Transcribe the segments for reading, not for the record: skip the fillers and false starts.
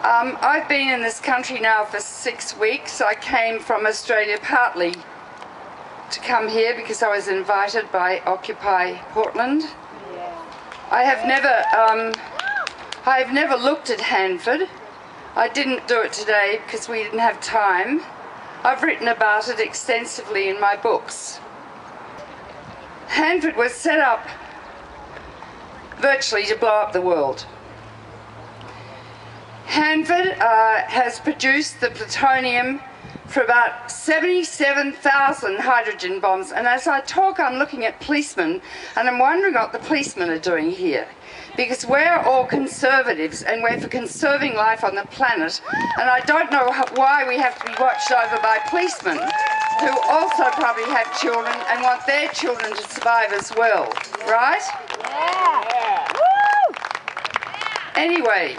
I've been in this country now for 6 weeks. I came from Australia partly to come here because I was invited by Occupy Portland. I have never looked at Hanford. I didn't do it today because we didn't have time. I've written about it extensively in my books. Hanford was set up virtually to blow up the world. Hanford has produced the plutonium for about 77,000 hydrogen bombs, and as I talk I'm looking at policemen and I'm wondering what the policemen are doing here, because we're all conservatives and we're for conserving life on the planet, and I don't know why we have to be watched over by policemen who also probably have children and want their children to survive as well, right? Yeah. Woo! Anyway,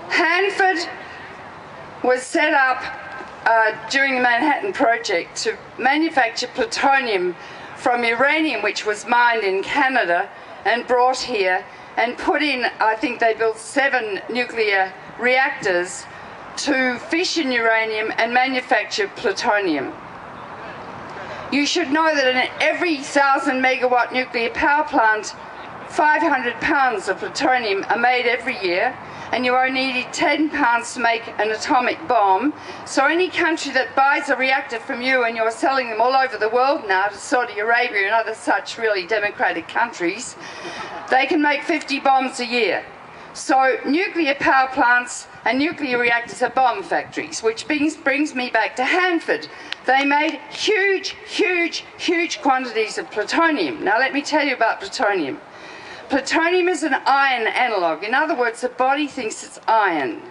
Hanford was set up during the Manhattan Project to manufacture plutonium from uranium which was mined in Canada and brought here and put in, I think they built 7 nuclear reactors to fission uranium and manufacture plutonium. You should know that in every 1,000 megawatt nuclear power plant, 500 pounds of plutonium are made every year, and you only need 10 pounds to make an atomic bomb. So any country that buys a reactor from you, and you're selling them all over the world now to Saudi Arabia and other such really democratic countries, they can make 50 bombs a year. So nuclear power plants and nuclear reactors are bomb factories, which brings me back to Hanford. They made huge, huge, huge quantities of plutonium. Now let me tell you about plutonium. Plutonium is an iron analogue. In other words, the body thinks it's iron.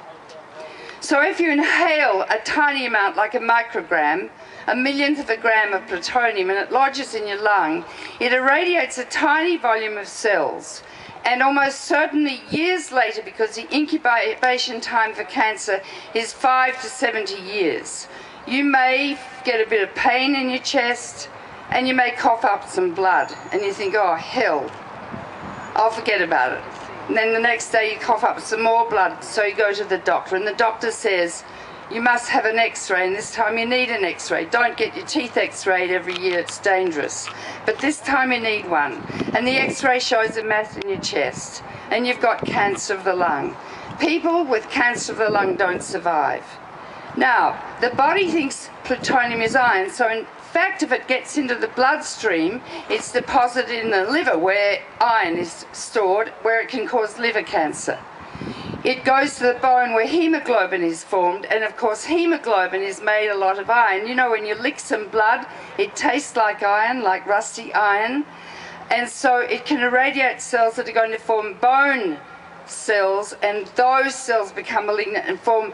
So if you inhale a tiny amount, like a microgram, a millionth of a gram of plutonium, and it lodges in your lung, it irradiates a tiny volume of cells. And almost certainly years later, because the incubation time for cancer is 5 to 70 years, you may get a bit of pain in your chest, and you may cough up some blood, and you think, oh hell, I'll forget about it. And then the next day you cough up some more blood, so you go to the doctor, and the doctor says, you must have an x-ray, and this time you need an x-ray. Don't get your teeth x-rayed every year, it's dangerous. But this time you need one. And the x-ray shows a mass in your chest, and you've got cancer of the lung. People with cancer of the lung don't survive. Now, the body thinks plutonium is iron, so in fact, if it gets into the bloodstream, it's deposited in the liver where iron is stored, where it can cause liver cancer. It goes to the bone where hemoglobin is formed, and of course hemoglobin is made a lot of iron. You know, when you lick some blood, it tastes like iron, like rusty iron, and so it can irradiate cells that are going to form bone cells, and those cells become malignant and form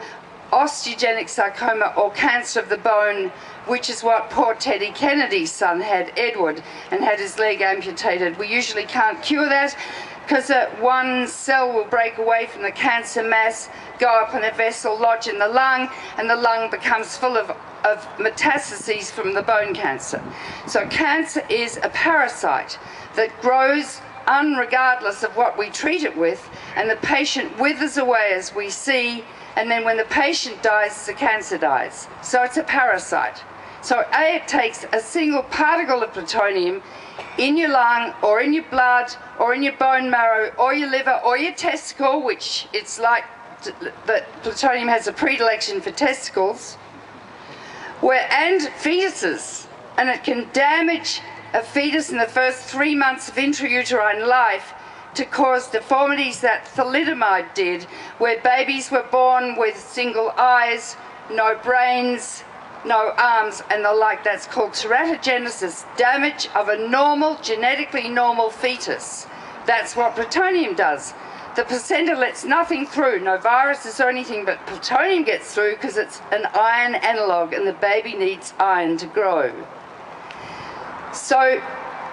osteogenic sarcoma, or cancer of the bone, which is what poor Teddy Kennedy's son had, Edward, and had his leg amputated. We usually can't cure that because one cell will break away from the cancer mass, go up in a vessel, lodge in the lung, and the lung becomes full of metastases from the bone cancer. So cancer is a parasite that grows unregardless of what we treat it with, and the patient withers away as we see, and then when the patient dies, the cancer dies. So it's a parasite. So it takes a single particle of plutonium in your lung, or in your blood, or in your bone marrow, or your liver, or your testicle, which it's like that plutonium has a predilection for testicles, and fetuses, and it can damage a fetus in the first 3 months of intrauterine life to cause deformities that thalidomide did, where babies were born with single eyes, no brains, no arms, and the like. That's called teratogenesis, damage of a normal, genetically normal fetus. That's what plutonium does. The placenta lets nothing through, no viruses or anything, but plutonium gets through because it's an iron analogue, and the baby needs iron to grow. So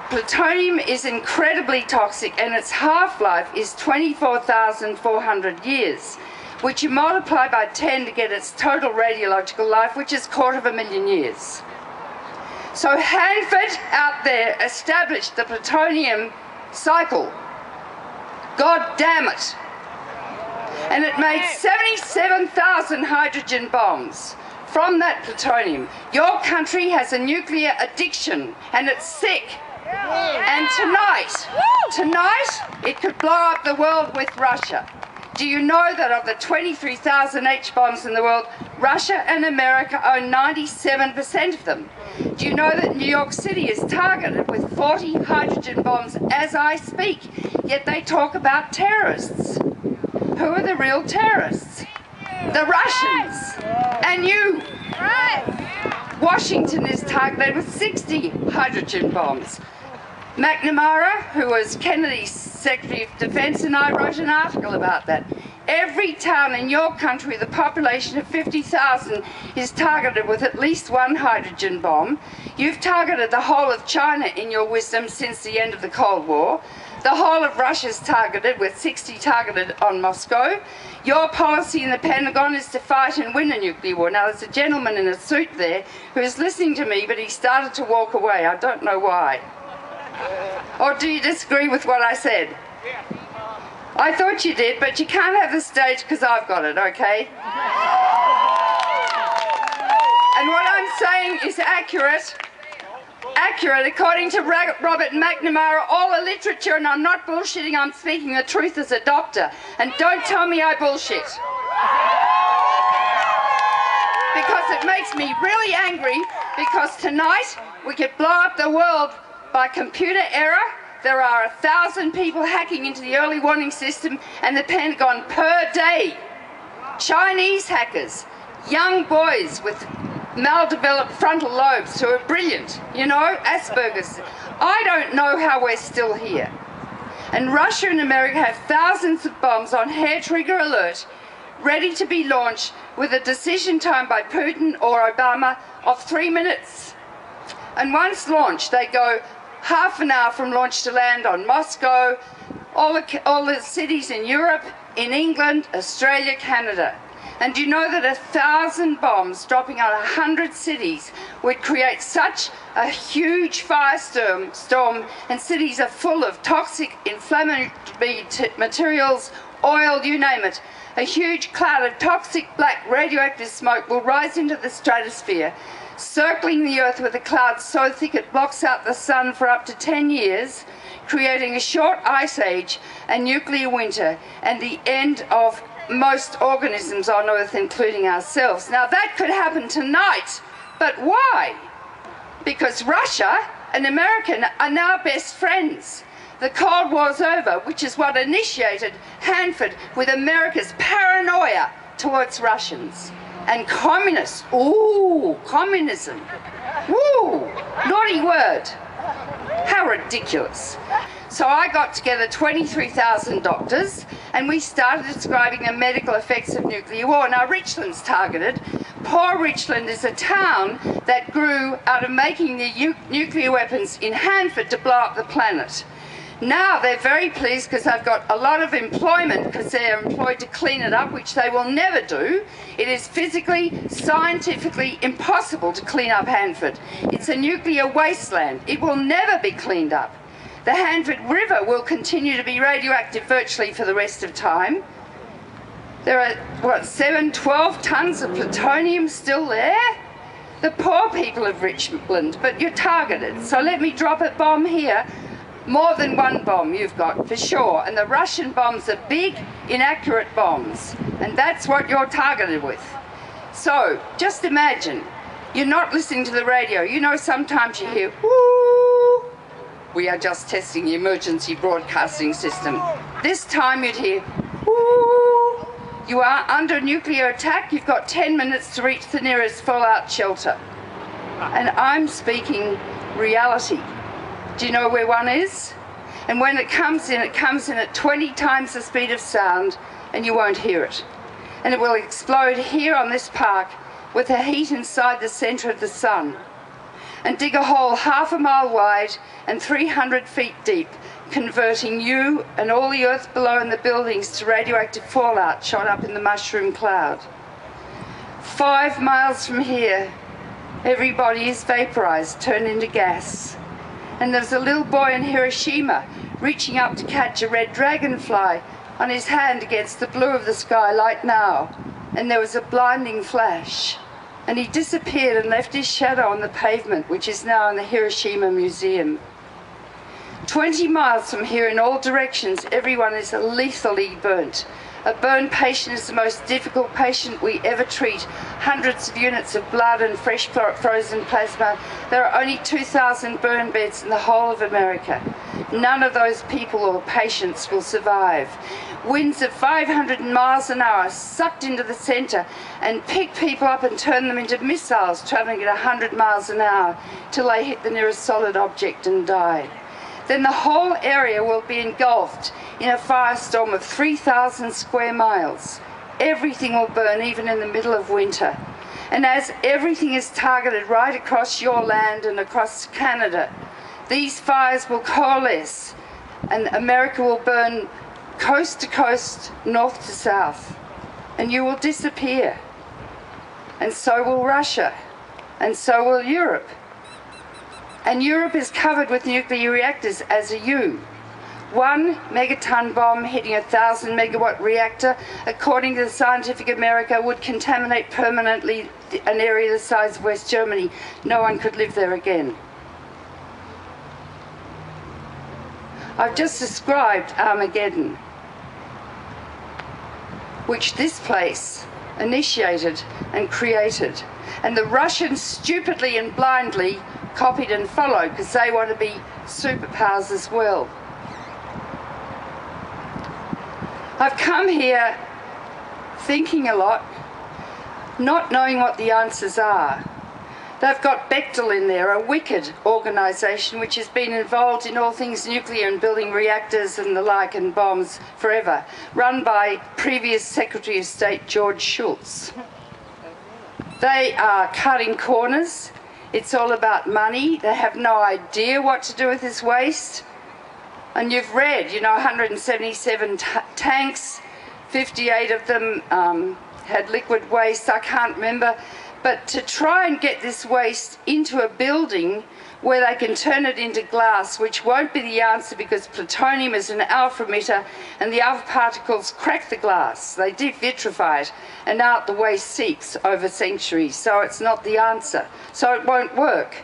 plutonium is incredibly toxic, and its half-life is 24,400 years, which you multiply by 10 to get its total radiological life, which is 250,000 years. So Hanford out there established the plutonium cycle. God damn it. And it made 77,000 hydrogen bombs from that plutonium. Your country has a nuclear addiction and it's sick. And tonight, it could blow up the world with Russia. Do you know that of the 23,000 H-bombs in the world, Russia and America own 97% of them? Do you know that New York City is targeted with 40 hydrogen bombs as I speak? Yet they talk about terrorists. Who are the real terrorists? The Russians. And you. Washington is targeted with 60 hydrogen bombs. McNamara, who was Kennedy's Secretary of Defense, and I wrote an article about that. Every town in your country with a population of 50,000 is targeted with at least one hydrogen bomb. You've targeted the whole of China in your wisdom since the end of the Cold War. The whole of Russia's targeted, with 60 targeted on Moscow. Your policy in the Pentagon is to fight and win a nuclear war. Now, there's a gentleman in a suit there who is listening to me, but he started to walk away. I don't know why. Or do you disagree with what I said? I thought you did, but you can't have the stage because I've got it, okay? And what I'm saying is accurate. Accurate, according to Robert McNamara, all the literature, and I'm not bullshitting, I'm speaking the truth as a doctor. And don't tell me I bullshit. Because it makes me really angry, because tonight we could blow up the world by computer error. There are 1,000 people hacking into the early warning system and the Pentagon per day. Chinese hackers, young boys with maldeveloped frontal lobes who are brilliant, you know, Asperger's. I don't know how we're still here. And Russia and America have thousands of bombs on hair trigger alert, ready to be launched with a decision time by Putin or Obama of 3 minutes. And once launched, they go half an hour from launch to land on Moscow, all the cities in Europe, in England, Australia, Canada. And do you know that 1,000 bombs dropping on 100 cities would create such a huge firestorm, and cities are full of toxic, inflammatory materials, oil, you name it. A huge cloud of toxic black radioactive smoke will rise into the stratosphere, circling the Earth with a cloud so thick it blocks out the sun for up to 10 years, creating a short ice age, a nuclear winter, and the end of most organisms on Earth, including ourselves. Now that could happen tonight, but why? Because Russia and America are now best friends. The Cold War's over, which is what initiated Hanford with America's paranoia towards Russians. And communists, ooh, communism, woo, naughty word. How ridiculous. So I got together 23,000 doctors and we started describing the medical effects of nuclear war. Now Richland's targeted. Poor Richland is a town that grew out of making the nuclear weapons in Hanford to blow up the planet. Now they're very pleased because they've got a lot of employment because they're employed to clean it up, which they will never do. It is physically, scientifically impossible to clean up Hanford. It's a nuclear wasteland. It will never be cleaned up. The Hanford River will continue to be radioactive virtually for the rest of time. There are, 12 tons of plutonium still there? The poor people of Richland, but you're targeted. So let me drop a bomb here. More than one bomb you've got, for sure. And the Russian bombs are big, inaccurate bombs. And that's what you're targeted with. So, just imagine, you're not listening to the radio. You know, sometimes you hear, whoo, we are just testing the emergency broadcasting system. This time you'd hear, whoo, you are under nuclear attack. You've got 10 minutes to reach the nearest fallout shelter. And I'm speaking reality. Do you know where one is? And when it comes in at 20 times the speed of sound, and you won't hear it. And it will explode here on this park with the heat inside the centre of the sun, and dig a hole 1/2 mile wide and 300 feet deep, converting you and all the earth below in the buildings to radioactive fallout shot up in the mushroom cloud. 5 miles from here, everybody is vaporized, turned into gas. And there's a little boy in Hiroshima reaching up to catch a red dragonfly on his hand against the blue of the sky like now, and there was a blinding flash, and he disappeared and left his shadow on the pavement, which is now in the Hiroshima Museum. 20 miles from here in all directions, everyone is lethally burnt. A burn patient is the most difficult patient we ever treat. Hundreds of units of blood and fresh frozen plasma. There are only 2,000 burn beds in the whole of America. None of those people or patients will survive. Winds of 500 miles an hour sucked into the centre and pick people up and turn them into missiles travelling at 100 miles an hour till they hit the nearest solid object and die. Then the whole area will be engulfed in a firestorm of 3,000 square miles. Everything will burn, even in the middle of winter. And as everything is targeted right across your land and across Canada, these fires will coalesce and America will burn coast to coast, north to south. And you will disappear. And so will Russia. And so will Europe. And Europe is covered with nuclear reactors as a U. 1 megaton bomb hitting a 1,000 megawatt reactor, according to the Scientific American, would contaminate permanently an area the size of West Germany. No one could live there again. I've just described Armageddon, which this place initiated and created. And the Russians stupidly and blindly copied and followed because they want to be superpowers as well. I've come here thinking a lot, not knowing what the answers are. They've got Bechtel in there, a wicked organisation which has been involved in all things nuclear and building reactors and the like and bombs forever, run by previous Secretary of State George Shultz. They are cutting corners. It's all about money. They have no idea what to do with this waste. And you've read, 177 tanks, 58 of them had liquid waste, I can't remember. But to try and get this waste into a building where they can turn it into glass, which won't be the answer because plutonium is an alpha emitter and the alpha particles crack the glass. They devitrify it and out the waste seeps over centuries. So it's not the answer. So it won't work.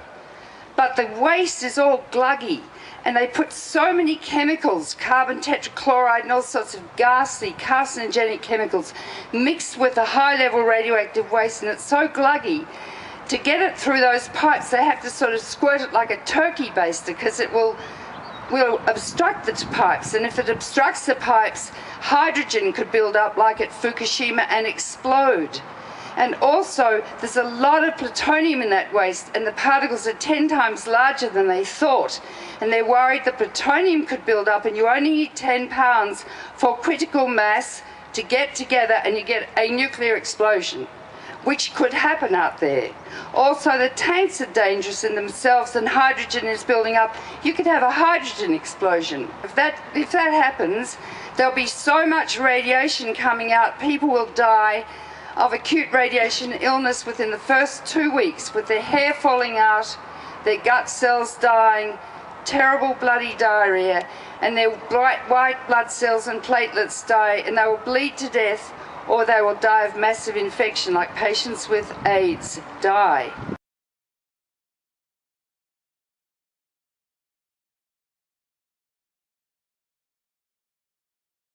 But the waste is all gluggy. And they put so many chemicals, carbon tetrachloride and all sorts of ghastly carcinogenic chemicals mixed with a high-level radioactive waste, and it's so gluggy. To get it through those pipes, they have to sort of squirt it like a turkey baster because it will obstruct the pipes. And if it obstructs the pipes, hydrogen could build up like at Fukushima and explode. And also, there's a lot of plutonium in that waste, and the particles are 10 times larger than they thought. And they're worried that plutonium could build up, and you only need 10 pounds for critical mass to get together, and you get a nuclear explosion, which could happen out there. Also, the tanks are dangerous in themselves, and hydrogen is building up. You could have a hydrogen explosion. If that happens, there'll be so much radiation coming out, people will die of acute radiation illness within the first 2 weeks, with their hair falling out, their gut cells dying, terrible bloody diarrhea, and their white blood cells and platelets die, and they will bleed to death, or they will die of massive infection like patients with AIDS die.